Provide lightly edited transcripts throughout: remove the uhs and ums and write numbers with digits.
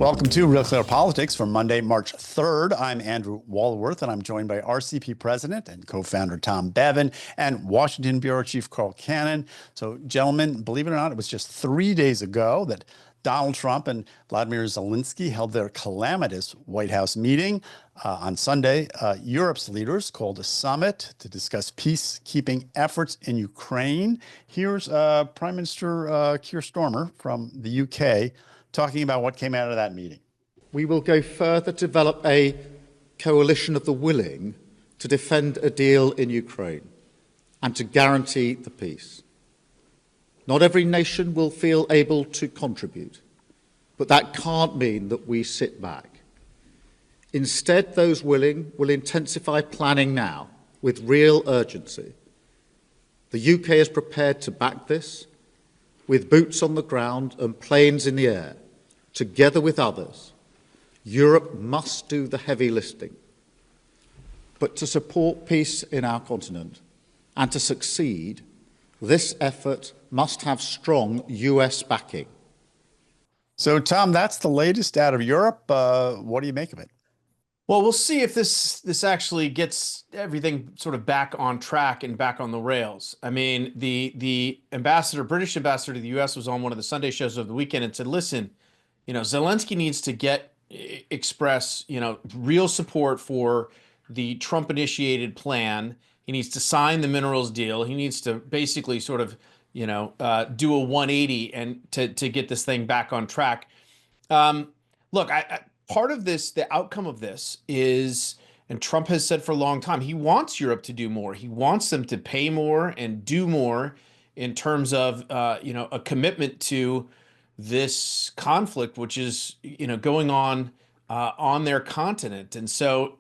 Welcome to Real Clear Politics for Monday, March 3rd. I'm Andrew Walworth, and I'm joined by RCP President and co-founder Tom Bevan and Washington Bureau Chief Carl Cannon. So, gentlemen, believe it or not, it was just 3 days ago that Donald Trump and Vladimir Zelensky held their calamitous White House meeting. On Sunday, Europe's leaders called a summit to discuss peacekeeping efforts in Ukraine. Here's Prime Minister Keir Starmer from the UK talking about what came out of that meeting. We will go further to develop a coalition of the willing to defend a deal in Ukraine and to guarantee the peace. Not every nation will feel able to contribute, but that can't mean that we sit back. Instead, those willing will intensify planning now with real urgency. The UK is prepared to back this with boots on the ground and planes in the air. Together with others, Europe must do the heavy lifting. But to support peace in our continent and to succeed, this effort must have strong US backing. So, Tom, that's the latest out of Europe. What do you make of it? Well, we'll see if this actually gets everything sort of back on track and back on the rails. I mean, the British ambassador to the U.S. was on one of the Sunday shows of the weekend and said, listen, Zelensky needs to express, real support for the Trump-initiated plan. He needs to sign the minerals deal. He needs to basically sort of, do a 180 and to get this thing back on track. Look, part of this, the outcome of this is, and Trump has said for a long time, he wants Europe to do more. He wants them to pay more and do more in terms of, a commitment to this conflict, which is, going on their continent. And so,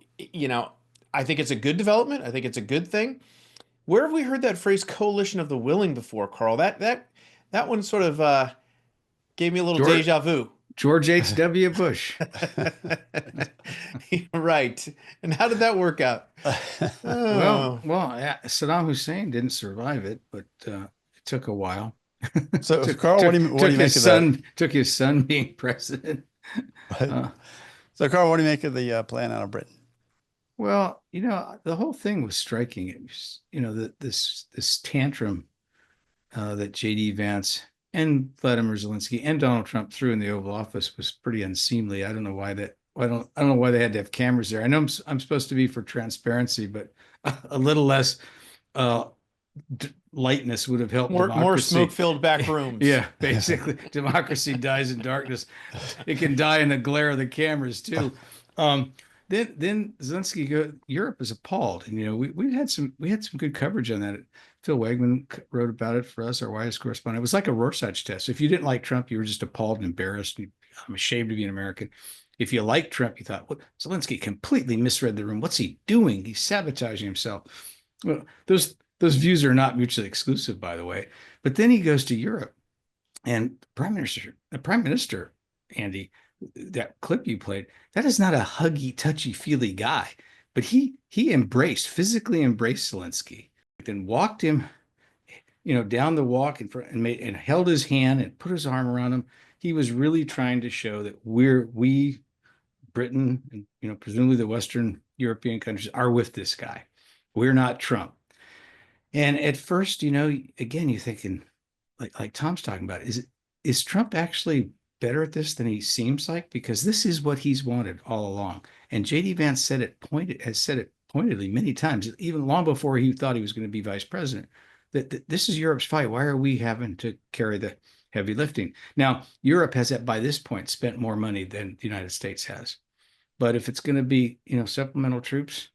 I think it's a good development. I think it's a good thing. Where have we heard that phrase "coalition of the willing" before, Carl? That one sort of gave me a little deja vu. George H.W. Bush. Right. And how did that work out? Well, Saddam Hussein didn't survive it, but it took a while. So, Carl, what do you make of that? Took his son being president. So, Carl, what do you make of the plan out of Britain? Well, the whole thing was striking. It was, this tantrum that J.D. Vance and Vladimir Zelensky and Donald Trump threw in the Oval Office was pretty unseemly. I don't know why that. I don't know why they had to have cameras there. I know I'm supposed to be for transparency, but a little less lightness would have helped. More smoke-filled back rooms. Yeah, basically, democracy dies in darkness. It can die in the glare of the cameras too. Then Zelensky Europe is appalled, and we had some good coverage on that. Phil Wegman wrote about it for us, our White House correspondent. It was like a Rorschach test. If you didn't like Trump, you were just appalled and embarrassed. I'm ashamed to be an American. If you liked Trump, you thought, well, Zelensky completely misread the room. What's he doing? He's sabotaging himself. Well, those views are not mutually exclusive, by the way. But then he goes to Europe, and the Prime Minister, Andy, that clip you played, that is not a huggy, touchy-feely guy. But he physically embraced Zelensky, then walked him, down the walk in front and held his hand and put his arm around him. He was really trying to show that we, Britain, and presumably the Western European countries, are with this guy. We're not Trump. And at first, again, you're thinking, like Tom's talking about, is Trump actually better at this than he seems like? Because this is what he's wanted all along. And J.D. Vance has said it pointedly many times, even long before he thought he was going to be vice president, that this is Europe's fight. Why are we having to carry the heavy lifting? Now, Europe has, by this point, spent more money than the United States has. But if it's going to be, supplemental troops,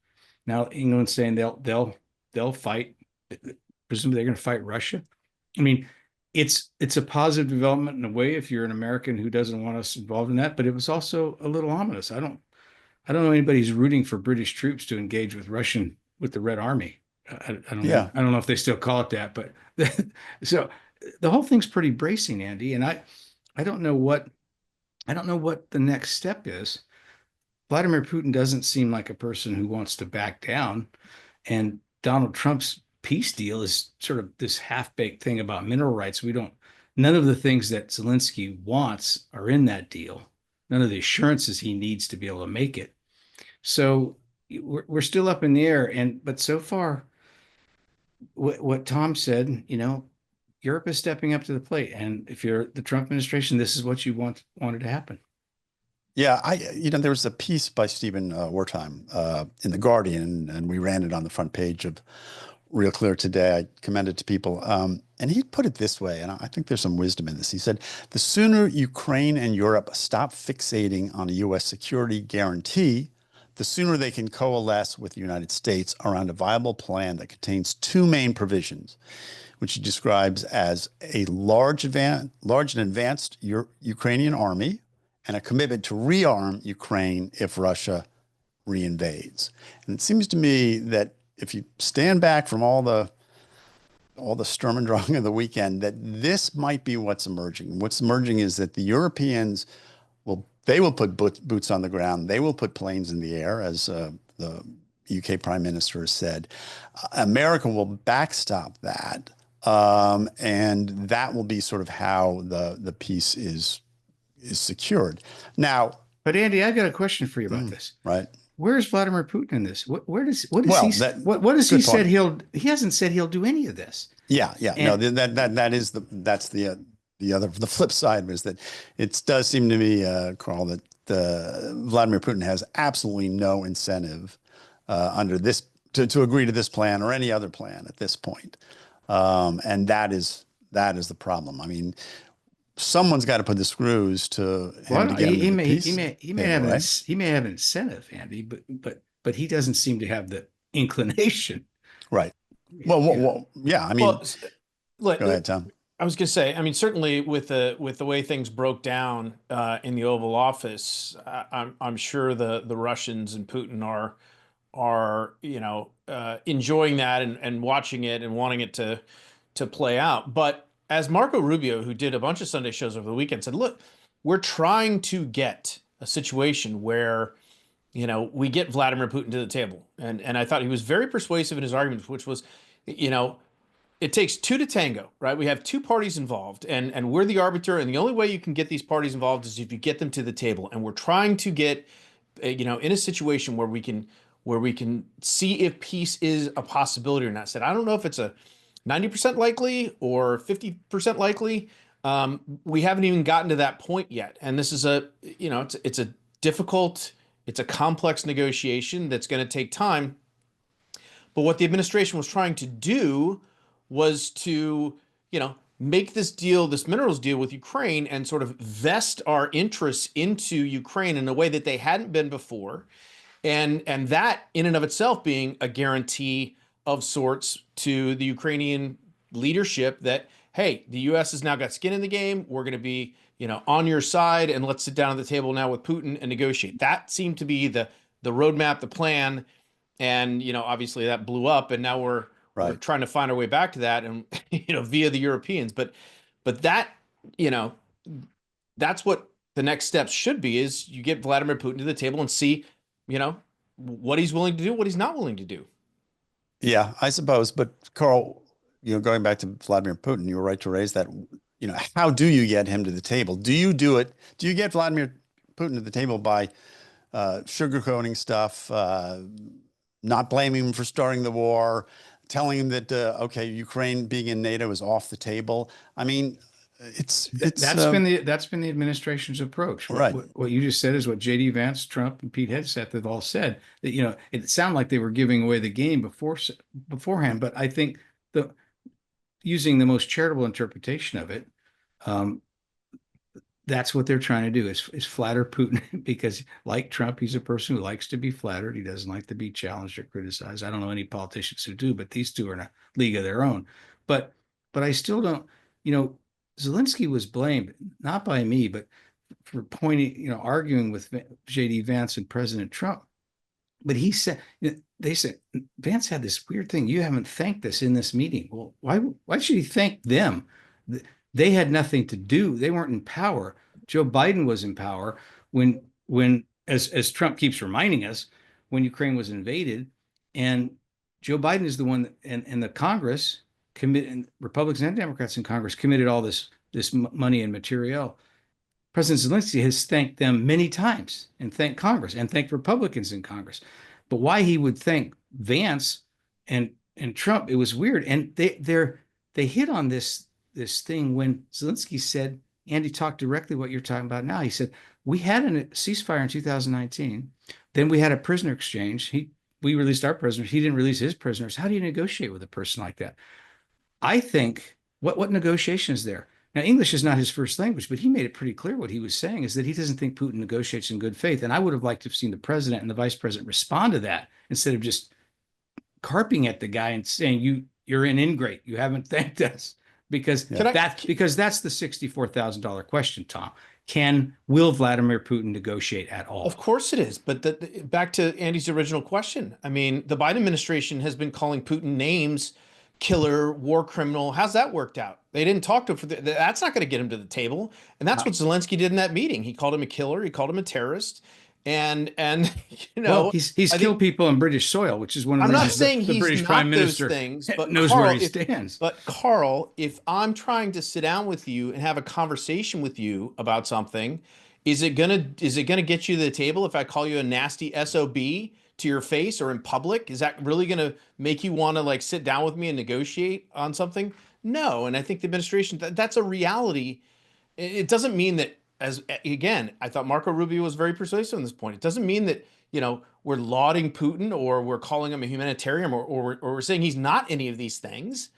now England's saying they'll fight. Presumably they're going to fight Russia. I mean, it's a positive development in a way if you're an American who doesn't want us involved in that, but it was also a little ominous. I don't know anybody who's rooting for British troops to engage with the Red Army. I don't know if they still call it that, but so the whole thing's pretty bracing, Andy. And I don't know what the next step is. Vladimir Putin doesn't seem like a person who wants to back down, and Donald Trump's peace deal is sort of this half-baked thing about mineral rights. None of the things that Zelensky wants are in that deal. none of the assurances he needs to be able to make it. So we're still up in the air. But so far, what Tom said, Europe is stepping up to the plate. And if you're the Trump administration, this is what you wanted to happen. Yeah, there was a piece by Stephen Wertheim in The Guardian, and we ran it on the front page of Real Clear today. I commend it to people. And he put it this way, and I think there's some wisdom in this. He said, the sooner Ukraine and Europe stop fixating on a U.S. security guarantee, the sooner they can coalesce with the United States around a viable plan that contains two main provisions, which he describes as a large and advanced Ukrainian army and a commitment to rearm Ukraine if Russia reinvades. And it seems to me that if you stand back from all the Sturm und Drang of the weekend, that this might be what's emerging. What's emerging is that the Europeans will put boots on the ground. They will put planes in the air, as the UK Prime Minister has said. America will backstop that, and that will be sort of how the peace is secured. Now, but Andy, I've got a question for you about this. Right. Where's Vladimir Putin in this? What has he said? He hasn't said he'll do any of this. Yeah. And, no, that's the flip side is that it does seem to me, Carl, that Vladimir Putin has absolutely no incentive under this to agree to this plan or any other plan at this point, and that is the problem. I mean, someone's got to put the screws to him to get him to peace. He may have an incentive, Andy, but he doesn't seem to have the inclination. Right. Well, yeah. I mean, go ahead, Tom. I was going to say, I mean, certainly with the way things broke down in the Oval Office, I'm sure the Russians and Putin are enjoying that and watching it and wanting it to play out. But as Marco Rubio, who did a bunch of Sunday shows over the weekend, said, look, we're trying to get a situation where, we get Vladimir Putin to the table. And I thought he was very persuasive in his arguments, which was, it takes two to tango, right? We have two parties involved and we're the arbiter. And the only way you can get these parties involved is if you get them to the table. And we're trying to get, in a situation where we can see if peace is a possibility or not. I said, I don't know if it's a 90% likely or 50% likely. We haven't even gotten to that point yet. And this is it's a difficult, it's a complex negotiation that's going to take time. But what the administration was trying to do was to, make this deal, this minerals deal with Ukraine and sort of vest our interests into Ukraine in a way that they hadn't been before. And that in and of itself being a guarantee of sorts to the Ukrainian leadership that, hey, the U.S. has now got skin in the game. We're going to be, on your side, and let's sit down at the table now with Putin and negotiate. That seemed to be the roadmap, the plan, and obviously that blew up, and now we're trying to find our way back to that, and via the Europeans. But that that's what the next steps should be: is you get Vladimir Putin to the table and see, what he's willing to do, what he's not willing to do. Yeah, I suppose. But Carl, going back to Vladimir Putin, you were right to raise that. How do you get him to the table? Do you do it? Do you get Vladimir Putin to the table by sugarcoating stuff, not blaming him for starting the war, telling him that Ukraine being in NATO is off the table? I mean, that's been the administration's approach. Right. What you just said is what J.D. Vance, Trump, and Pete Hegseth have all said. That it sounded like they were giving away the game beforehand. But I think using the most charitable interpretation of it, that's what they're trying to do is flatter Putin, because like Trump, he's a person who likes to be flattered. He doesn't like to be challenged or criticized. I don't know any politicians who do, but these two are in a league of their own. But I still don't, Zelensky was blamed, not by me, but for arguing with J.D. Vance and President Trump. But they said, Vance had this weird thing. You haven't thanked us in this meeting. Well, why should he thank them? They had nothing to do. They weren't in power. Joe Biden was in power when as Trump keeps reminding us, when Ukraine was invaded. And Joe Biden is the one, and the Congress committed, and Republicans and Democrats in Congress committed all this money and material. President Zelensky has thanked them many times and thanked Congress and thanked Republicans in Congress. But why he would thank Vance and Trump, it was weird. And they hit on this thing when Zelensky said, Andy talked directly what you're talking about now. He said, we had a ceasefire in 2019. Then we had a prisoner exchange. We released our prisoners. He didn't release his prisoners. How do you negotiate with a person like that? I think what negotiation is there? Now, English is not his first language, but he made it pretty clear what he was saying is that he doesn't think Putin negotiates in good faith. And I would have liked to have seen the president and the vice president respond to that instead of just carping at the guy and saying, you're an ingrate. You haven't thanked us. Because that's the $64,000 question, Tom. Will Vladimir Putin negotiate at all? Of course it is. But back to Andy's original question. I mean, the Biden administration has been calling Putin names, killer, war criminal. How's that worked out? They didn't talk to him. That's not going to get him to the table. And that's what Zelensky did in that meeting. He called him a killer. He called him a terrorist. And well, he's killed people on British soil, which is one of the reasons the British Prime Minister things, but knows Carl, where he stands. But Carl, if I'm trying to sit down with you and have a conversation with you about something, is it gonna get you to the table if I call you a nasty SOB to your face or in public? Is that really gonna make you want to like sit down with me and negotiate on something? No. And I think the administration, that's a reality. It doesn't mean that. As again, I thought Marco Rubio was very persuasive on this point. It doesn't mean that, we're lauding Putin or we're calling him a humanitarian or we're saying he's not any of these things.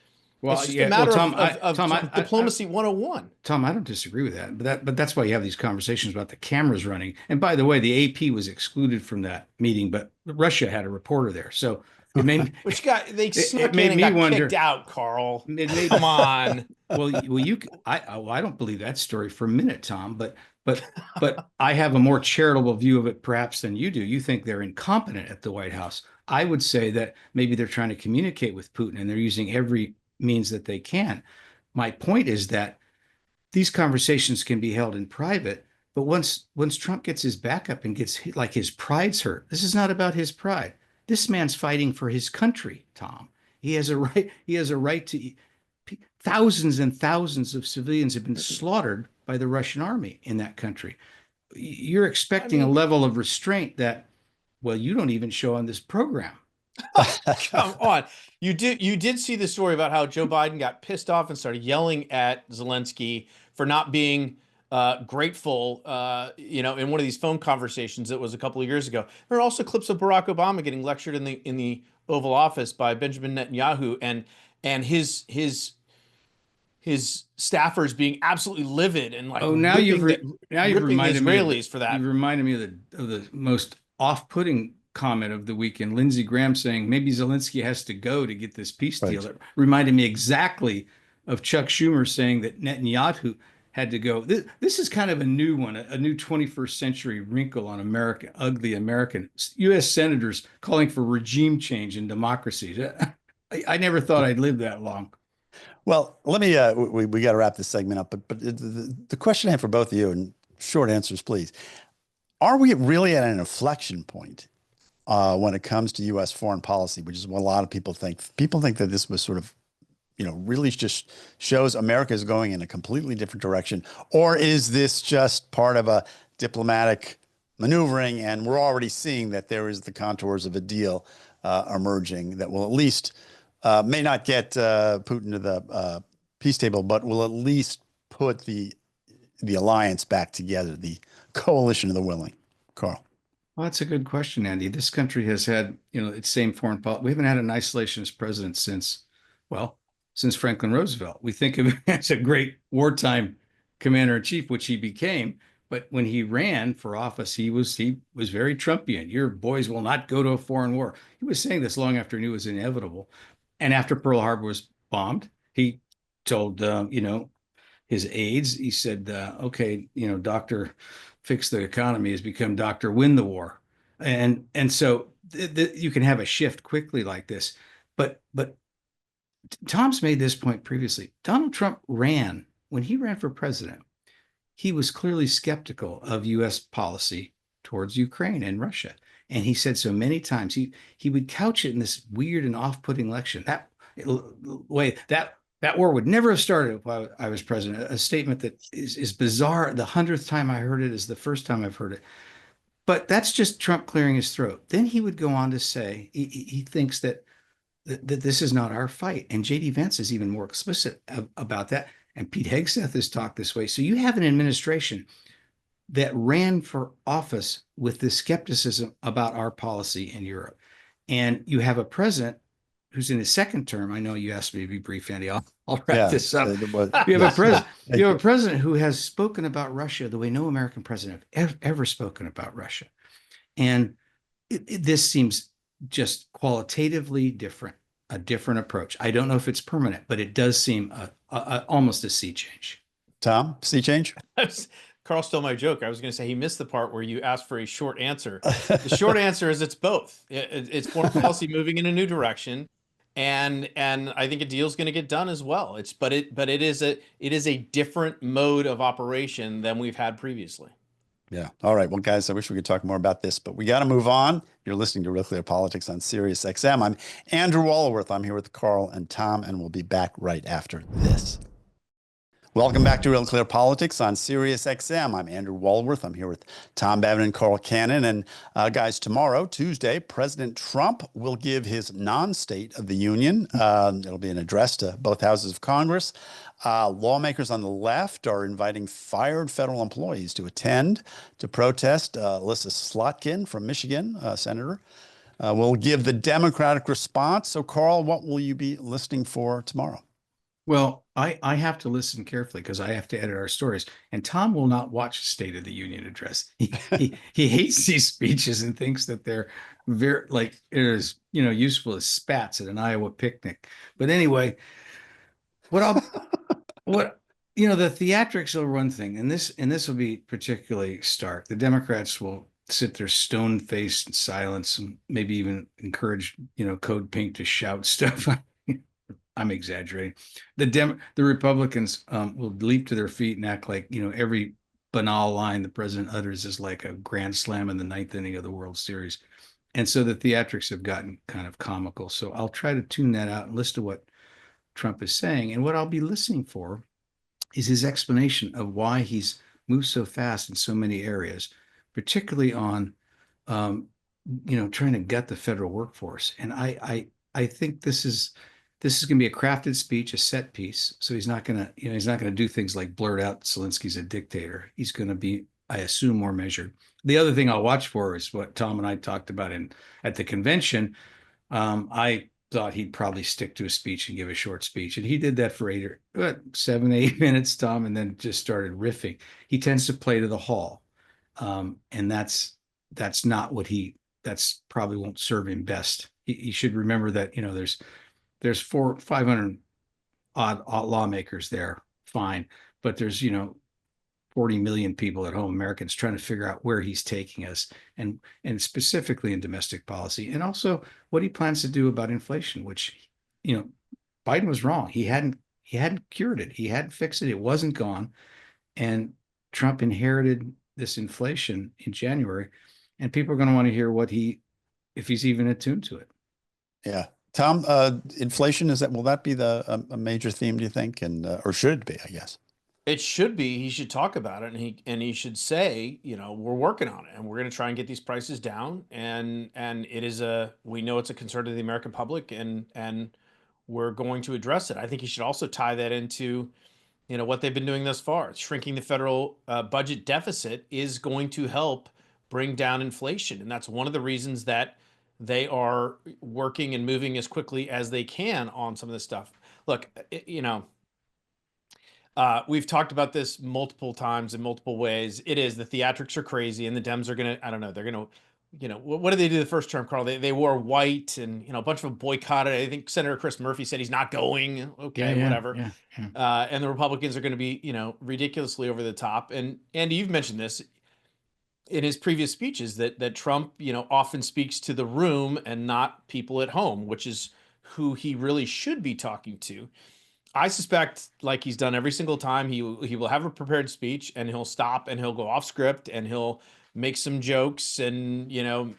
Well, it's just a matter of diplomacy 101. Tom, I don't disagree with that, but that's why you have these conversations about the cameras running. And by the way, the AP was excluded from that meeting, but Russia had a reporter there, so it made they snuck in and got kicked out. Carl, come on. I don't believe that story for a minute, Tom. But I have a more charitable view of it, perhaps, than you do. You think they're incompetent at the White House. I would say that maybe they're trying to communicate with Putin and they're using every means that they can. My point is that these conversations can be held in private, but once Trump gets his back up and gets like his pride's hurt, this is not about his pride. This man's fighting for his country, Tom. He has a right. He has a right to. Thousands and thousands of civilians have been slaughtered by the Russian army in that country. You're expecting a level of restraint that, well, you don't even show on this program. Come on. You did see the story about how Joe Biden got pissed off and started yelling at Zelensky for not being grateful, in one of these phone conversations that was a couple of years ago. There are also clips of Barack Obama getting lectured in the Oval Office by Benjamin Netanyahu and his staffers being absolutely livid and like now you've reminded Israelis for that. You reminded me of the most off-putting comment of the weekend. Lindsey Graham saying maybe Zelensky has to go to get this peace deal. It reminded me exactly of Chuck Schumer saying that Netanyahu had to go. This is kind of a new one, a new 21st century wrinkle on ugly American U.S. senators calling for regime change and democracy. I never thought I'd live that long. Well, let me, we got to wrap this segment up, but the question I have for both of you, and short answers, please. Are we really at an inflection point when it comes to U.S. foreign policy, which is what a lot of people think? People think that this was sort of, really just shows America is going in a completely different direction, or is this just part of a diplomatic maneuvering and we're already seeing that there is the contours of a deal emerging that will at least may not get Putin to the peace table, but will at least put the alliance back together, the coalition of the willing? Carl. Well, that's a good question, Andy. This country has had, its same foreign policy. We haven't had an isolationist president since Franklin Roosevelt. We think of him as a great wartime commander-in-chief, which he became. But when he ran for office, he was very Trumpian. Your boys will not go to a foreign war. He was saying this long after he knew it was inevitable. And after Pearl Harbor was bombed, he told, his aides, he said, okay, Dr. Fix the Economy has become Dr. Win the War. And so you can have a shift quickly like this. But Tom's made this point previously. Donald Trump when he ran for president, he was clearly skeptical of U.S. policy towards Ukraine and Russia. And he said so many times, he would couch it in this weird and off-putting election. That That war would never have started if I was president. A statement that is bizarre. The 100th time I heard it is the first time I've heard it. But that's just Trump clearing his throat. Then he would go on to say he thinks that this is not our fight. And J.D. Vance is even more explicit about that. And Pete Hegseth has talked this way. So you have an administration that ran for office with this skepticism about our policy in Europe. And you have a president who's in his second term. I know you asked me to be brief, Andy. I'll wrap this up. You have a president who has spoken about Russia the way no American president have ever spoken about Russia. And this seems just qualitatively different, a different approach. I don't know if it's permanent, but it does seem almost a sea change. Tom, sea change? Carl stole my joke. I was going to say he missed the part where you asked for a short answer. The short answer is it's both. It's foreign policy moving in a new direction, and I think a deal is going to get done as well. But it is a different mode of operation than we've had previously. Yeah. All right. Well, guys, I wish we could talk more about this, but we got to move on. You're listening to Real Clear Politics on Sirius XM. I'm Andrew Walworth. I'm here with Carl and Tom, and we'll be back right after this. Welcome back to Real Clear Politics on Sirius XM. I'm Andrew Walworth. I'm here with Tom Bevan and Carl Cannon. And guys, tomorrow, Tuesday, President Trump will give his non-State of the Union. It'll be an address to both houses of Congress. Lawmakers on the left are inviting fired federal employees to attend to protest. Alyssa Slotkin from Michigan, senator, will give the Democratic response. So, Carl, what will you be listening for tomorrow? Well, I have to listen carefully because I have to edit our stories. And Tom will not watch State of the Union address. He hates these speeches and thinks that they're very like it is, useful as spats at an Iowa picnic. But anyway, the theatrics are one thing, and this will be particularly stark. The Democrats will sit there stone-faced in silence and maybe even encourage, Code Pink to shout stuff. I'm exaggerating. The Republicans will leap to their feet and act like, every banal line the president utters is like a grand slam in the ninth inning of the World Series. And so the theatrics have gotten kind of comical. So I'll try to tune that out and listen to what Trump is saying. And what I'll be listening for is his explanation of why he's moved so fast in so many areas, particularly on, trying to gut the federal workforce. And I think this is going to be a crafted speech, a set piece. So he's not going to do things like blurt out Zelensky's a dictator. He's going to be, I assume, more measured. The other thing I'll watch for is what Tom and I talked about at the convention. I thought he'd probably stick to a speech and give a short speech. And he did that for 7, 8 minutes, Tom, and then just started riffing. He tends to play to the hall. And that's not that's probably won't serve him best. He should remember that, there's 500 odd lawmakers there, fine. But there's, 40 million people at home, Americans, trying to figure out where he's taking us and specifically in domestic policy, and also what he plans to do about inflation, which, Biden was wrong. He hadn't cured it. He hadn't fixed it. It wasn't gone. And Trump inherited this inflation in January, and people are going to want to hear if he's even attuned to it. Yeah. Tom, inflation, will that be a major theme, do you think? And or should it be, I guess? It should be. He should talk about it, and he should say, we're working on it, and we're going to try and get these prices down. And we know it's a concern to the American public, and we're going to address it. I think he should also tie that into, what they've been doing thus far. Shrinking the federal budget deficit is going to help bring down inflation, and that's one of the reasons that they are working and moving as quickly as they can on some of this stuff. Look, we've talked about this multiple times in multiple ways. The theatrics are crazy, and the Dems are going to, I don't know, they're going to, what did they do the first term, Carl? They wore white, and, a bunch of them boycotted. I think Senator Chris Murphy said he's not going. Okay, whatever. Yeah. And the Republicans are going to be, ridiculously over the top. And Andy, you've mentioned this in his previous speeches that Trump, often speaks to the room and not people at home, which is who he really should be talking to. I suspect, like he's done every single time, he will have a prepared speech, and he'll stop and he'll go off script and he'll make some jokes and,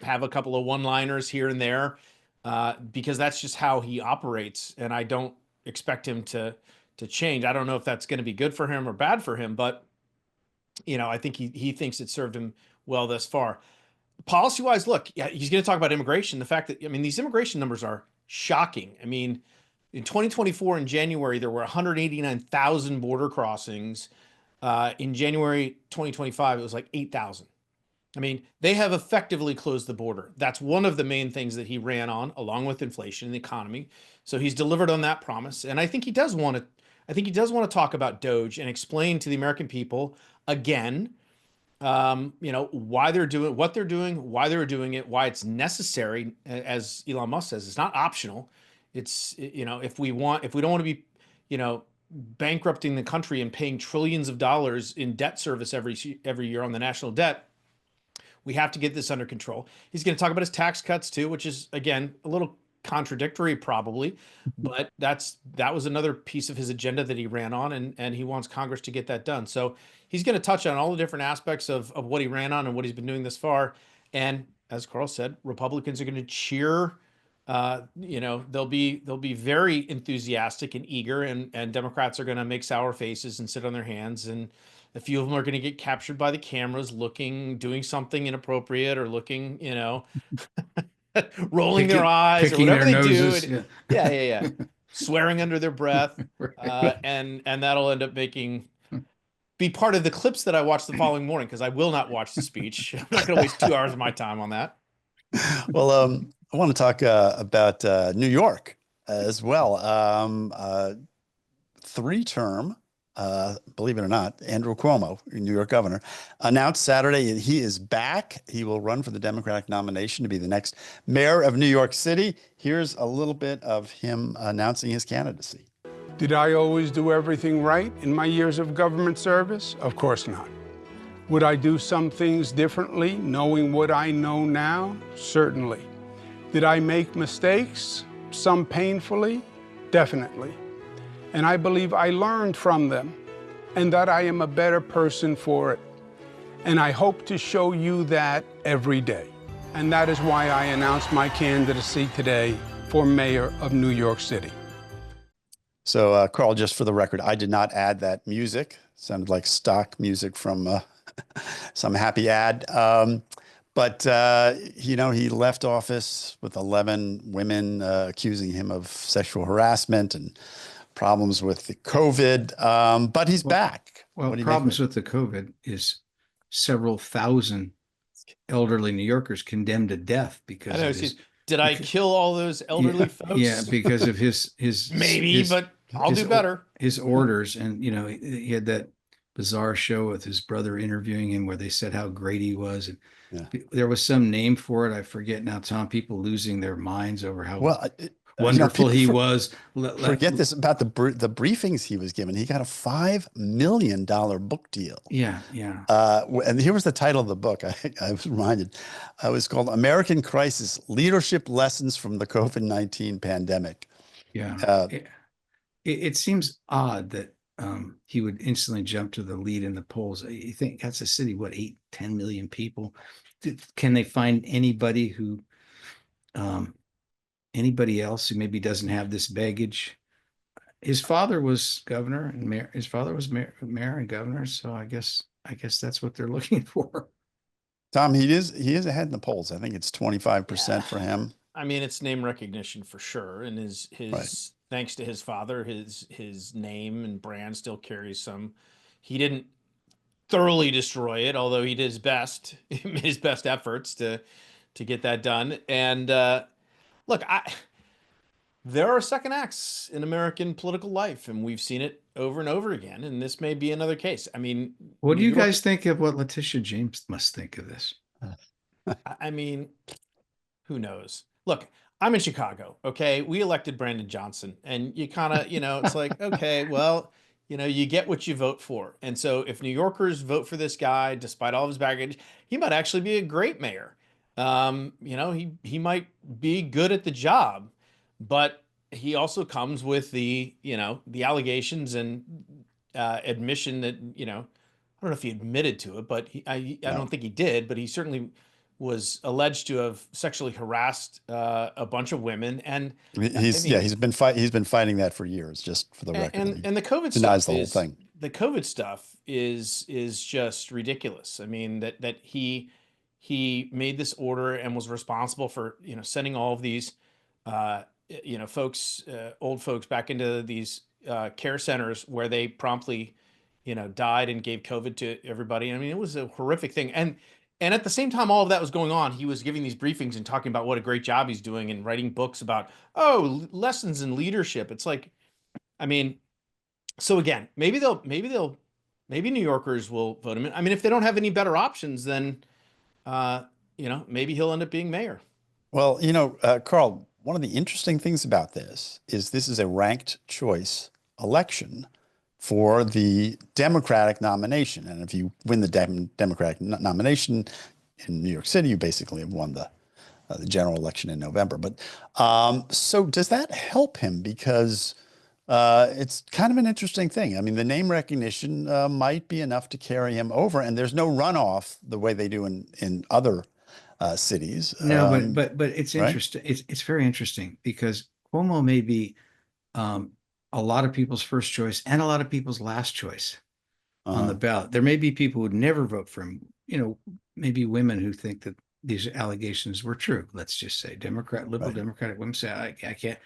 have a couple of one-liners here and there, because that's just how he operates. And I don't expect him to change. I don't know if that's going to be good for him or bad for him, but I think he thinks it served him well thus far. Policy wise, look, yeah, he's going to talk about immigration. The fact that, these immigration numbers are shocking. In 2024 in January, there were 189,000 border crossings. In January 2025, it was like 8,000. They have effectively closed the border. That's one of the main things that he ran on, along with inflation and the economy. So he's delivered on that promise. And I think he does want to talk about DOGE and explain to the American people again, why they're doing what they're doing, why they're doing it, why it's necessary. As Elon Musk says, it's not optional. It's, if we don't want to be, bankrupting the country and paying trillions of dollars in debt service every year on the national debt, we have to get this under control. He's going to talk about his tax cuts too, which is, again, a little contradictory probably, but that was another piece of his agenda that he ran on, and he wants Congress to get that done. So he's going to touch on all the different aspects of what he ran on and what he's been doing this far. And as Carl said, Republicans are going to cheer. They'll be very enthusiastic and eager, and Democrats are going to make sour faces and sit on their hands, and a few of them are going to get captured by the cameras doing something inappropriate, or looking, rolling their eyes or whatever they noses, do. Yeah. Swearing under their breath. And that'll end up be part of the clips that I watch the following morning, because I will not watch the speech. I'm not going to waste 2 hours of my time on that. Well, I want to talk about New York as well. 3-term, believe it or not, Andrew Cuomo, New York governor, announced Saturday he is back. He will run for the Democratic nomination to be the next mayor of New York City. Here's a little bit of him announcing his candidacy. Did I always do everything right in my years of government service? Of course not. Would I do some things differently, knowing what I know now? Certainly. Did I make mistakes? Some painfully? Definitely. And I believe I learned from them, and that I am a better person for it. And I hope to show you that every day. And that is why I announced my candidacy today for mayor of New York City. So, Carl, just for the record, I did not add that music. Sounded like stock music from some happy ad. But he left office with 11 women accusing him of sexual harassment and problems with the COVID. But he's back. Well, problems with the COVID is several thousand elderly New Yorkers condemned to death because did I kill all those elderly folks? Yeah, because of his maybe, but I'll do better. His orders, and he had that bizarre show with his brother interviewing him where they said how great he was, and there was some name for it. I forget now, Tom. People losing their minds over how wonderful he was. Forget this about the briefings he was given. He got a $5 million book deal. Yeah. And here was the title of the book. I was reminded. It was called American Crisis: Leadership Lessons from the COVID-19 Pandemic. Yeah. It seems odd that he would instantly jump to the lead in the polls. You think that's a city, 8-10 million people? Can they find anybody else who maybe doesn't have this baggage? His father was governor and mayor. His father was mayor and governor. So I guess that's what they're looking for. Tom, he is ahead in the polls. I think it's 25% for him. It's name recognition for sure, and his right. Thanks to his father, his name and brand still carries some. He didn't thoroughly destroy it, although he did his best. He made his best efforts to get that done. And look, there are second acts in American political life, and we've seen it over and over again. And this may be another case. What do you guys think of what Letitia James must think of this? Who knows? Look, I'm in Chicago. Okay. We elected Brandon Johnson, and you kind of, it's like, okay, well, you get what you vote for. And so if New Yorkers vote for this guy, despite all of his baggage, he might actually be a great mayor. He might be good at the job, but he also comes with the allegations and admission that, I don't know if he admitted to it, but I don't think he did, but he certainly was alleged to have sexually harassed a bunch of women, and He's he's been fighting that for years, just for the record. and the COVID Denies stuff the whole thing. the COVID stuff is just ridiculous. I mean, that he made this order and was responsible for, sending all of these folks, old folks, back into these care centers where they promptly died and gave COVID to everybody. I mean, it was a horrific thing. And at the same time all of that was going on, he was giving these briefings and talking about what a great job he's doing and writing books about, lessons in leadership. It's like, I mean, so again, maybe New Yorkers will vote him in. I mean, if they don't have any better options, then maybe he'll end up being mayor. Well, Carl, one of the interesting things about this is a ranked choice election for the Democratic nomination. And if you win the Democratic nomination in New York City, you basically have won the general election in November. But so does that help him? Because it's kind of an interesting thing. I mean, the name recognition might be enough to carry him over, and there's no runoff the way they do in other cities. No, but it's right? interesting. It's very interesting because Cuomo may be a lot of people's first choice and a lot of people's last choice on the ballot. There may be people who'd never vote for him. Maybe women who think that these allegations were true. Let's just say liberal Democratic women say, I can't.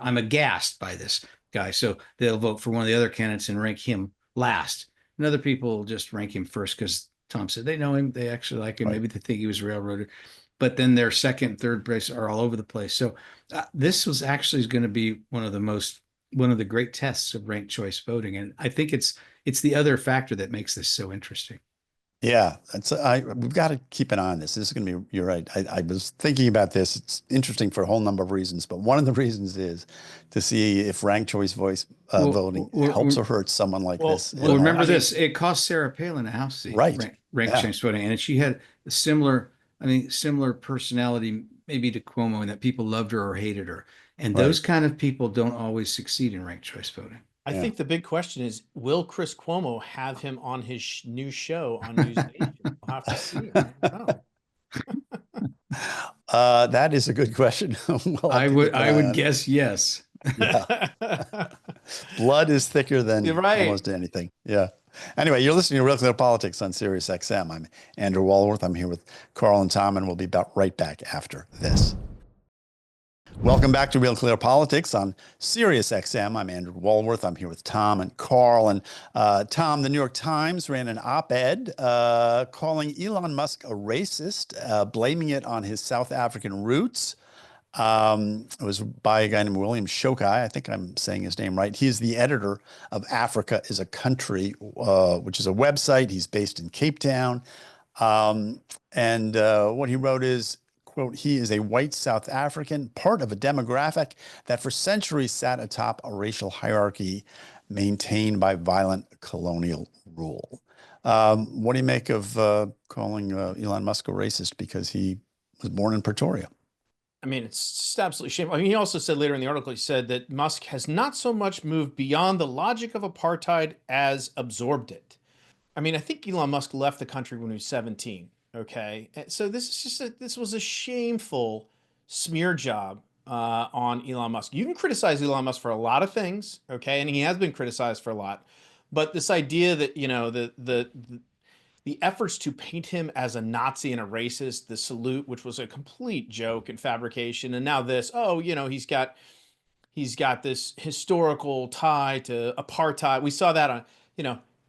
I'm aghast by this guy. So they'll vote for one of the other candidates and rank him last. And other people just rank him first because Tom said they know him. They actually like him. Right. Maybe they think he was a railroader. But then their second, third place are all over the place. So this was actually going to be one of the great tests of ranked choice voting. And I think it's the other factor that makes this so interesting. Yeah, we've got to keep an eye on this. This is going to be, you're right. I was thinking about this. It's interesting for a whole number of reasons, but one of the reasons is to see if ranked choice voting helps or hurts someone like this. Well, remember this, it cost Sarah Palin a House seat, ranked choice voting. And she had a similar personality maybe to Cuomo, in that people loved her or hated her. And those kind of people don't always succeed in ranked choice voting. I think the big question is, will Chris Cuomo have him on his new show on News Nation? We'll have to see. That is a good question. I would guess yes. Yeah. Blood is thicker than almost anything. Yeah. Anyway, you're listening to Real Clear Politics on Sirius XM. I'm Andrew Walworth. I'm here with Carl and Tom, and we'll be right back after this. Welcome back to Real Clear Politics on Sirius XM. I'm Andrew Walworth. I'm here with Tom and Carl. And Tom, the New York Times ran an op-ed calling Elon Musk a racist, blaming it on his South African roots. It was by a guy named William Shokai. I think I'm saying his name right. He's the editor of Africa is a Country, which is a website. He's based in Cape Town. And what he wrote is, quote, he is a white South African, part of a demographic that for centuries sat atop a racial hierarchy maintained by violent colonial rule. What do you make of calling Elon Musk a racist because he was born in Pretoria? I mean, it's just absolutely shameful. I mean, he also said later in the article, he said that Musk has not so much moved beyond the logic of apartheid as absorbed it. I mean, I think Elon Musk left the country when he was 17. Okay, so this was a shameful smear job on Elon Musk. You can criticize Elon Musk for a lot of things, okay, and he has been criticized for a lot. But this idea that the efforts to paint him as a Nazi and a racist, the salute, which was a complete joke and fabrication, and now this, he's got this historical tie to apartheid. We saw that on,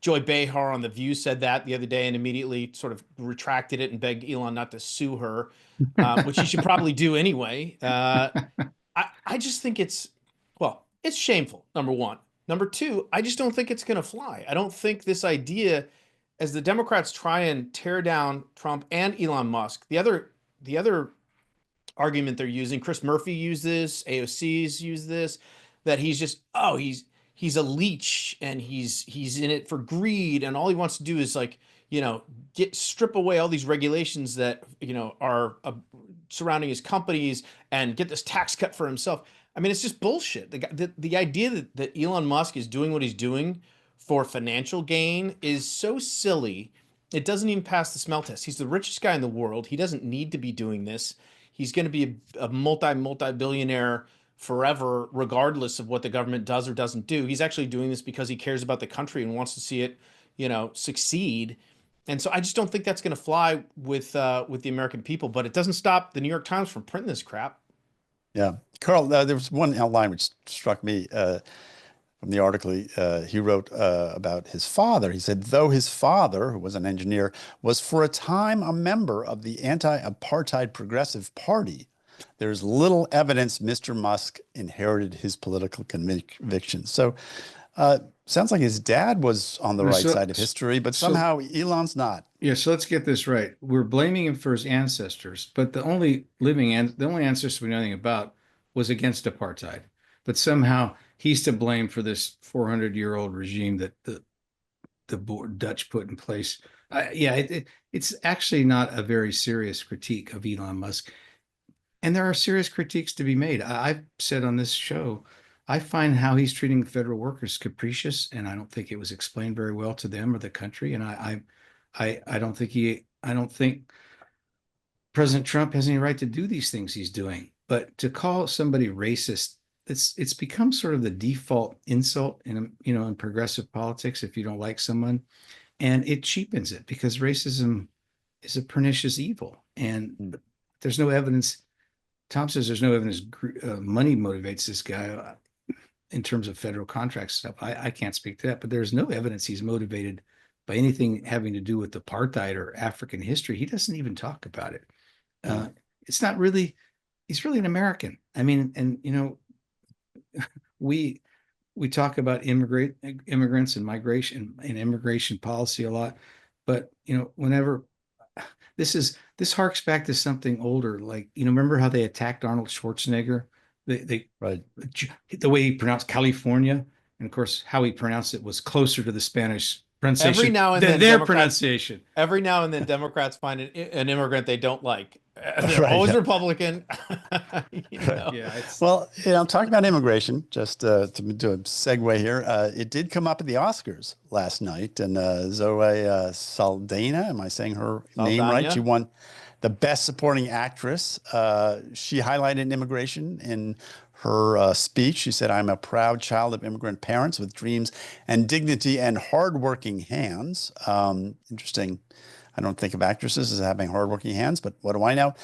Joy Behar on The View said that the other day and immediately sort of retracted it and begged Elon not to sue her, which he should probably do anyway. I just think it's shameful, number one. Number two, I just don't think it's going to fly. I don't think this idea, as the Democrats try and tear down Trump and Elon Musk, the other argument they're using, Chris Murphy used this, AOC's used this, that he's just, he's a leech and he's in it for greed, and all he wants to do is strip away all these regulations that are surrounding his companies and get this tax cut for himself. I mean, it's just bullshit. The idea that Elon Musk is doing what he's doing for financial gain is so silly it doesn't even pass the smell test. He's the richest guy in the world. He doesn't need to be doing this. He's going to be a multi-billionaire forever, regardless of what the government does or doesn't do. He's actually doing this because he cares about the country and wants to see it, succeed. And so I just don't think that's going to fly with the American people. But it doesn't stop the New York Times from printing this crap. Yeah. Carl, there was one line which struck me from the article he wrote about his father. He said, though his father, who was an engineer, was for a time a member of the anti-apartheid Progressive Party, there's little evidence Mr. Musk inherited his political convictions. So sounds like his dad was on the right side of history, but somehow Elon's not. Yeah, so let's get this right. We're blaming him for his ancestors, but the only ancestor we know anything about was against apartheid. But somehow he's to blame for this 400-year-old regime that the Dutch put in place. It's actually not a very serious critique of Elon Musk. And there are serious critiques to be made. I've said on this show, I find how he's treating federal workers capricious, and I don't think it was explained very well to them or the country. And I don't think President Trump has any right to do these things he's doing. But to call somebody racist, it's become sort of the default insult in progressive politics if you don't like someone, and it cheapens it because racism is a pernicious evil, and there's no evidence. Tom says there's no evidence money motivates this guy in terms of federal contract stuff. I can't speak to that, but there's no evidence he's motivated by anything having to do with apartheid or African history. He doesn't even talk about it. It's not really, he's really an American. I mean, and we talk about immigrants and migration and immigration policy a lot, but whenever this harks back to something older, like, remember how they attacked Arnold Schwarzenegger? Right. The way he pronounced California, and of course, how he pronounced it was closer to the Spanish pronunciation Every now and than then, their Democrats- pronunciation. Every now and then, Democrats find an immigrant they don't like. They're Right, always yeah. Republican. Yeah, Well, talking about immigration, just to do a segue here, it did come up at the Oscars last night, and Zoe Saldana, am I saying her name right? She won the Best Supporting Actress. She highlighted immigration in her speech. She said, "I'm a proud child of immigrant parents with dreams and dignity and hardworking hands." Interesting. I don't think of actresses as having hardworking hands, but what do I know?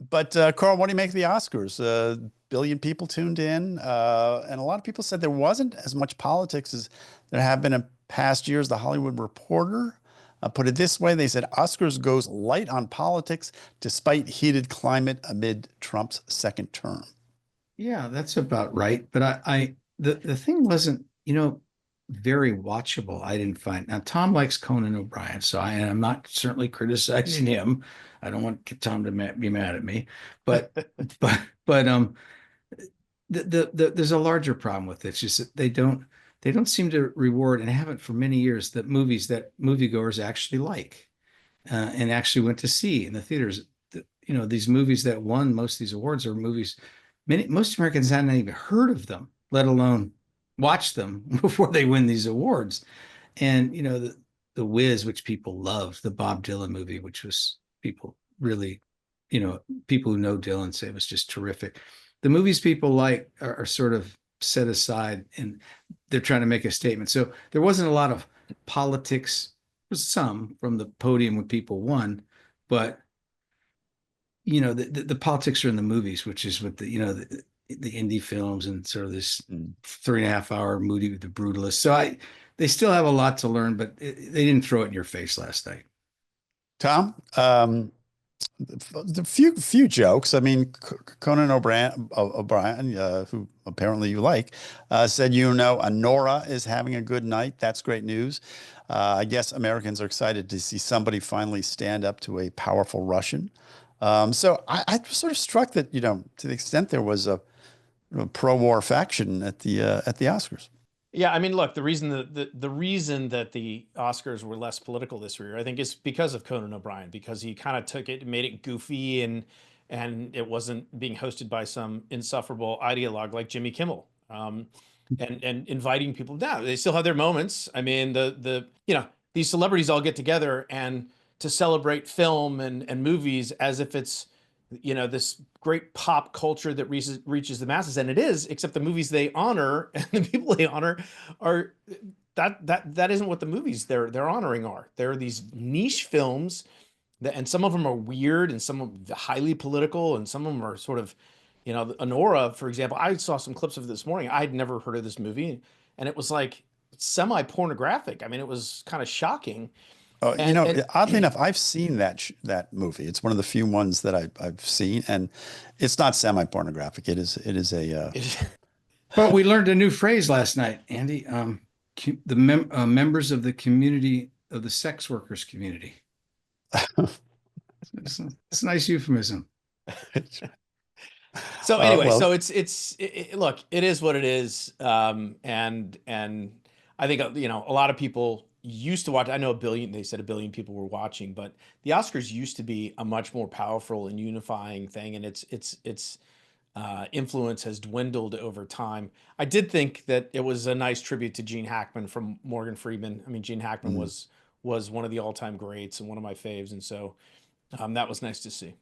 But Carl, what do you make of the Oscars? A billion people tuned in, and a lot of people said there wasn't as much politics as there have been in past years. The Hollywood Reporter put it this way. They said Oscars goes light on politics despite heated climate amid Trump's second term. Yeah, that's about right. But the thing wasn't, very watchable. I didn't find. Now Tom likes Conan O'Brien, so I'm not certainly criticizing him. I don't want Tom to be mad at me, but there's a larger problem with it. It's just that they don't seem to reward, and haven't for many years, the movies that moviegoers actually like and actually went to see in the theaters. These movies that won most of these awards are movies most Americans hadn't even heard of them, let alone watch them before they win these awards. And the Wiz, which people loved, the Bob Dylan movie, which was people really, people who know Dylan say it was just terrific. The movies people like are sort of set aside, and they're trying to make a statement. So there wasn't a lot of politics. There was some from the podium when people won, but the politics are in the movies, which is with the indie films and sort of this 3.5-hour movie with The Brutalist. So they still have a lot to learn, but they didn't throw it in your face last night. Tom, the few jokes. I mean, Conan O'Brien, who apparently you like, said, Nora is having a good night. That's great news. I guess Americans are excited to see somebody finally stand up to a powerful Russian. So I was sort of struck that, to the extent there was a pro-war faction at the Oscars. Yeah, I mean, look, the reason that the Oscars were less political this year, I think, is because of Conan O'Brien, because he kind of took it, made it goofy, and it wasn't being hosted by some insufferable ideologue like Jimmy Kimmel, and inviting people down. They still have their moments. I mean, these celebrities all get together and to celebrate film and movies as if it's, you know, this great pop culture that reaches the masses, and it is, except the movies they honor and the people they honor are that isn't what the movies they're honoring are. They're these niche films that, and some of them are weird, and some of them highly political, and some of them are sort of, you know, Honora, for example. I saw some clips of it this morning. I had never heard of this movie, and it was like semi-pornographic. I mean, it was kind of shocking. Oh, you And, know, and oddly enough, I've seen that movie. It's one of the few ones that I've seen, and it's not semi-pornographic. It is a But we learned a new phrase last night, Andy. The members of the community of the sex workers community. It's a nice euphemism. so anyway, well, so look, it is what it is. And I think, you know, a lot of people used to watch. I know they said 1 billion people were watching, but the Oscars used to be a much more powerful and unifying thing, and its influence has dwindled over time. I did think that it was a nice tribute to Gene Hackman from Morgan Freeman. I mean, Gene Hackman was one of the all-time greats and one of my faves, and so that was nice to see.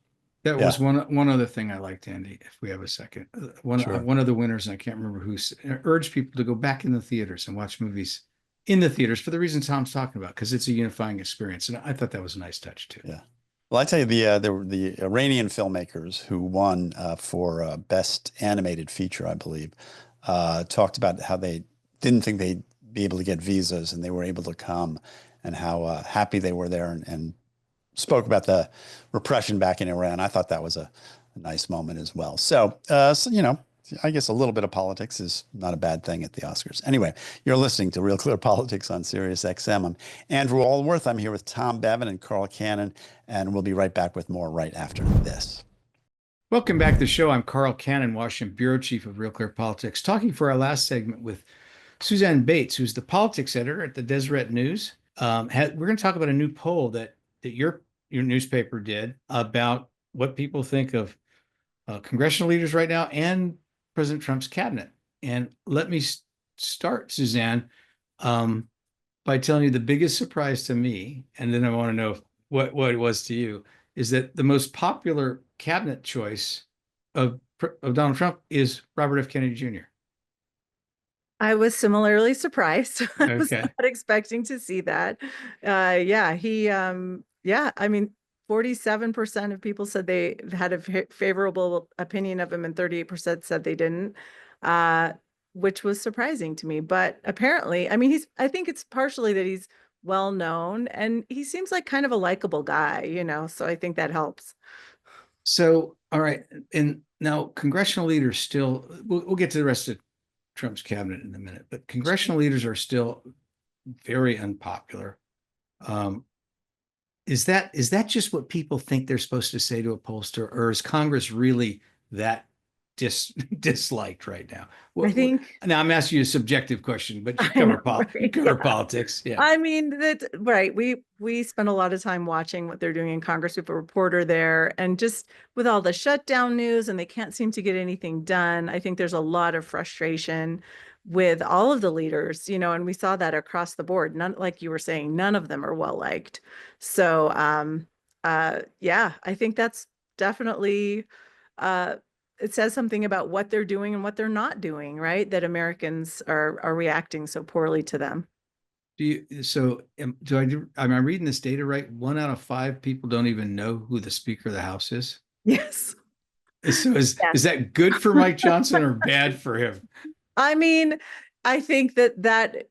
That was one other thing I liked, Andy, if we have a second. One of the winners, and I can't remember who, urged people to go back in the theaters and watch movies in the theaters for the reason Tom's talking about, because it's a unifying experience. And I thought that was a nice touch too. Yeah. Well, I tell you, the Iranian filmmakers who won for Best Animated Feature, I believe, talked about how they didn't think they'd be able to get visas, and they were able to come, and how happy they were there, and spoke about the repression back in Iran. I thought that was a nice moment as well. So, you know, I guess a little bit of politics is not a bad thing at the Oscars. Anyway, you're listening to Real Clear Politics on Sirius XM. I'm Andrew Walworth. I'm here with Tom Bevan and Carl Cannon, and we'll be right back with more right after this. Welcome back to the show. I'm Carl Cannon, Washington Bureau Chief of Real Clear Politics, talking for our last segment with Suzanne Bates, who's the politics editor at the Deseret News. We're going to talk about a new poll that your newspaper did about what people think of congressional leaders right now and President Trump's cabinet. And let me start, Suzanne, by telling you the biggest surprise to me, and then I want to know what it was to you, is that the most popular cabinet choice of Donald Trump is Robert F. Kennedy Jr. I was similarly surprised. I was Okay. not expecting to see that. I mean, 47% of people said they had a favorable opinion of him, and 38% said they didn't, which was surprising to me. But apparently, I mean, I think it's partially that he's well known, and he seems like kind of a likable guy, you know, so I think that helps. So, all right. And now congressional leaders still, we'll get to the rest of Trump's cabinet in a minute, but congressional leaders are still very unpopular. Is that just what people think they're supposed to say to a pollster, or is Congress really that disliked right now? I think. Now I'm asking you a subjective question, but you cover, politics. Yeah. I mean, right. We spend a lot of time watching what they're doing in Congress. We have a reporter there, and just with all the shutdown news, and they can't seem to get anything done. I think there's a lot of frustration with all of the leaders, you know, and we saw that across the board. None, like you were saying, none of them are well liked. So, I think that's definitely, it says something about what they're doing and what they're not doing, right? That Americans are reacting so poorly to them. Am I reading this data right? 1 out of 5 people don't even know who the Speaker of the House is. Yes. So is that good for Mike Johnson or bad for him? I mean, I think that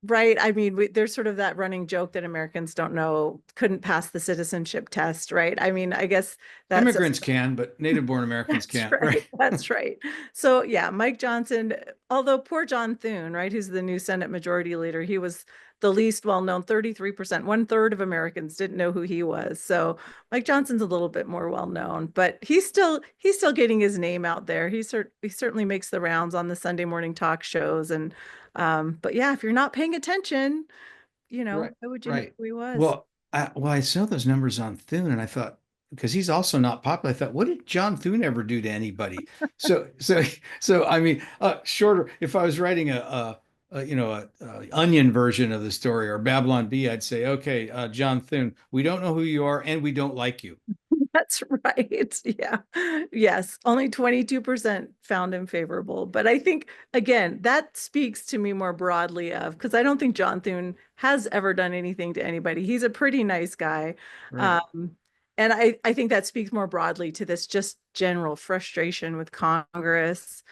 right. I mean, there's sort of that running joke that Americans couldn't pass the citizenship test, right? I mean, I guess that's immigrants can, but native-born Americans can't. Right. That's right. So yeah, Mike Johnson, although poor John Thune, right, who's the new Senate Majority Leader, he was the least well-known. 33%, 1/3 of Americans didn't know who he was. So Mike Johnson's a little bit more well-known, but he's still getting his name out there. He certainly makes the rounds on the Sunday morning talk shows, and but yeah, if you're not paying attention, you know, Right, how would you know who he was? Well, I saw those numbers on Thune, and I thought, because he's also not popular, I thought, what did John Thune ever do to anybody? So I mean, shorter. If I was writing a onion version of the story, or Babylon B, I'd say, okay, John Thune, we don't know who you are and we don't like you. That's right. Yeah. Yes. Only 22% found him favorable. But I think, again, that speaks to me more broadly of, because I don't think John Thune has ever done anything to anybody. He's a pretty nice guy. Right. And I think that speaks more broadly to this just general frustration with Congress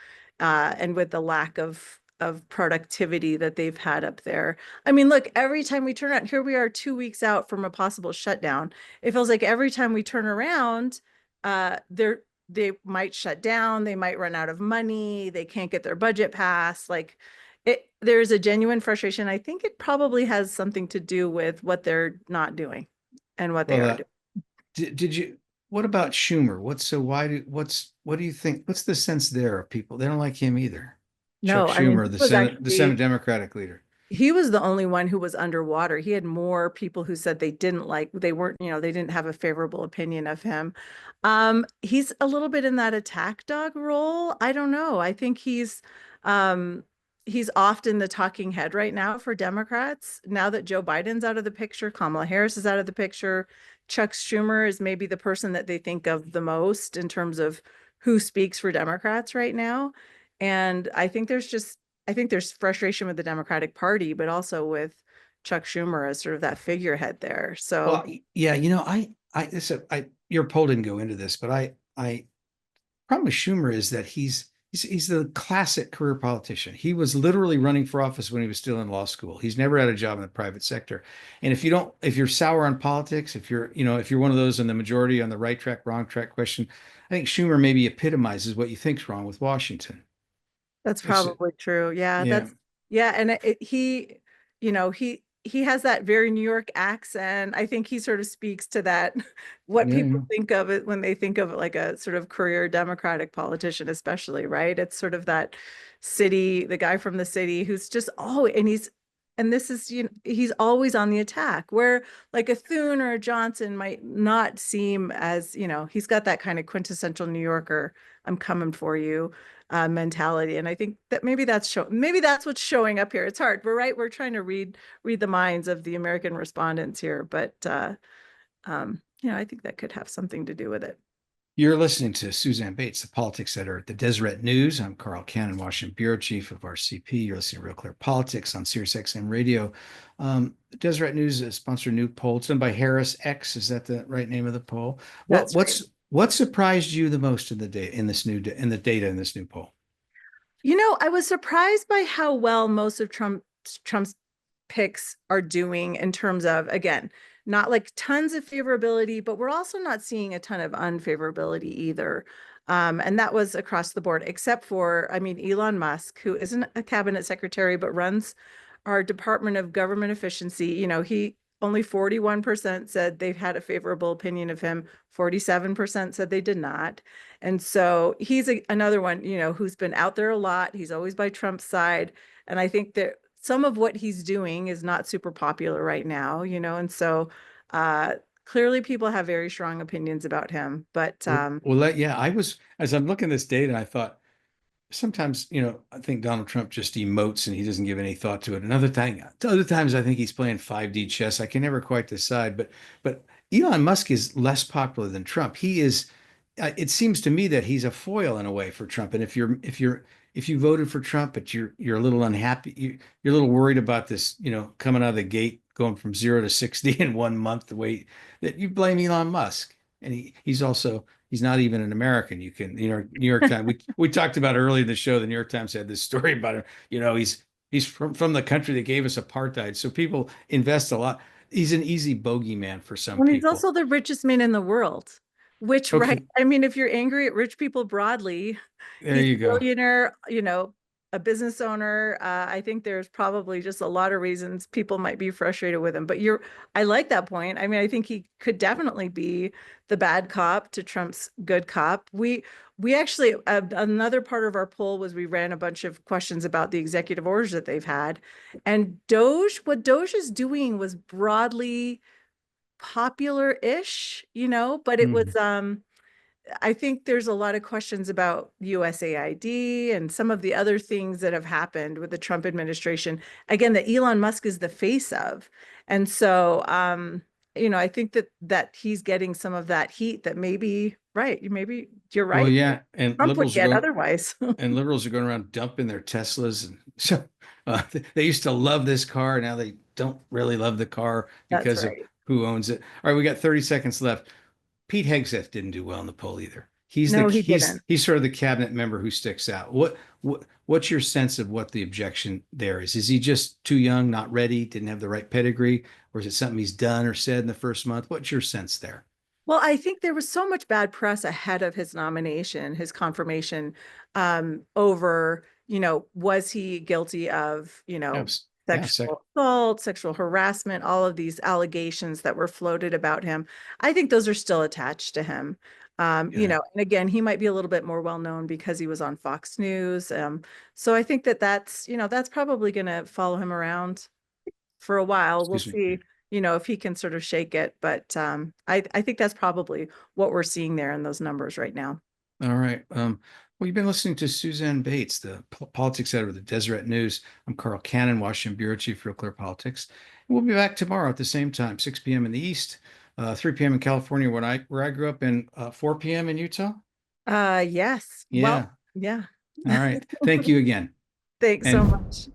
and with the lack of productivity that they've had up there. I mean, look, every time we turn around, here we are 2 weeks out from a possible shutdown. It feels like every time we turn around, they might shut down, they might run out of money, they can't get their budget passed. Like there's a genuine frustration. I think it probably has something to do with what they're not doing and what they are doing. Did you, what about Schumer? What do you think? What's the sense there of people? They don't like him either. No, Chuck I mean, Schumer, the Senate Democratic leader. he was the only one who was underwater. He had more people who said they didn't have a favorable opinion of him. He's a little bit in that attack dog role. I don't know. I think he's often the talking head right now for Democrats. Now that Joe Biden's out of the picture, Kamala Harris is out of the picture, Chuck Schumer is maybe the person that they think of the most in terms of who speaks for Democrats right now. And I think there's frustration with the Democratic Party, but also with Chuck Schumer as sort of that figurehead there. So, Well, yeah, your poll didn't go into this, but problem with Schumer is that he's the classic career politician. He was literally running for office when he was still in law school. He's never had a job in the private sector. And if you're sour on politics, if you're one of those in the majority on the right track, wrong track question, I think Schumer maybe epitomizes what you think's wrong with Washington. that's probably true. Yeah, Yeah. and he has that very New York accent. I think he sort of speaks to that, what people think of it when they think of like a sort of career Democratic politician, especially, right? It's sort of that the guy from the city who's just he's always on the attack, where like a Thune or a Johnson might not seem as, he's got that kind of quintessential New Yorker, I'm coming for you mentality. And I think that maybe that's what's showing up here. It's hard. We're trying to read the minds of the American respondents here, but I think that could have something to do with it. You're listening to Suzanne Bates, the politics editor at the Deseret News. I'm Carl Cannon, Washington bureau chief of RCP. You're listening to Real Clear Politics on SiriusXM Radio. The Deseret News sponsored a new poll. It's done by Harris X. Is that the right name of the poll? What surprised you the most in the data in this new poll? I was surprised by how well most of Trump's picks are doing in terms of, again, not like tons of favorability, but we're also not seeing a ton of unfavorability either. And that was across the board, except for, Elon Musk, who isn't a cabinet secretary, but runs our Department of Government Efficiency. He only 41% said they've had a favorable opinion of him. 47% said they did not. And so he's another one, who's been out there a lot. He's always by Trump's side. And I think that some of what he's doing is not super popular right now, and so clearly people have very strong opinions about him. But as I'm looking at this data, I thought sometimes, I think Donald Trump just emotes and he doesn't give any thought to it. Other times I think he's playing 5D chess. I can never quite decide, but Elon Musk is less popular than Trump. He is, it seems to me that he's a foil in a way for Trump. And if you voted for Trump, but you're a little unhappy, you're a little worried about this, coming out of the gate, going from 0 to 60 in 1 month, the way that you blame Elon Musk. And he's not even an American. You can, New York Times, we talked about earlier in the show, the New York Times had this story about him, he's from the country that gave us apartheid. So people invest a lot. He's an easy bogeyman for some people. He's also the richest man in the world, which, okay. Right. If you're angry at rich people broadly, there you go. Billionaire, a business owner. I think there's probably just a lot of reasons people might be frustrated with him, but I like that point. I think he could definitely be the bad cop to Trump's good cop. We actually, another part of our poll was we ran a bunch of questions about the executive orders that they've had, and what Doge is doing was broadly popular-ish, but it was, I think there's a lot of questions about USAID and some of the other things that have happened with the Trump administration, again, that Elon Musk is the face of. And so, I think that he's getting some of that heat that maybe you're right. Well, yeah, and Trump would liberals are get going, otherwise. and liberals are going around dumping their Teslas, and so they used to love this car. Now they don't really love the car That's because of right. who owns it. All right, we got 30 seconds left. Pete Hegseth didn't do well in the poll either. No, he didn't. He's sort of the cabinet member who sticks out. What's your sense of what the objection there is? Is he just too young, not ready, didn't have the right pedigree, or is it something he's done or said in the first month? What's your sense there? Well, I think there was so much bad press ahead of his nomination, his confirmation, over, was he guilty of, sexual assault, sexual harassment, all of these allegations that were floated about him. I think those are still attached to him. And again, he might be a little bit more well known because he was on Fox News. So I think that's probably going to follow him around for a while. We'll see, if he can sort of shake it. But I think that's probably what we're seeing there in those numbers right now. All right. Well, you've been listening to Suzanne Bates, the politics editor of the Deseret News. I'm Carl Cannon, Washington Bureau Chief, RealClearPolitics. We'll be back tomorrow at the same time, 6 p.m. in the East, 3 p.m. in California, where I grew up, in 4 p.m. in Utah. Yes. Yeah. Well, yeah. All right. Thank you again. Thanks so much.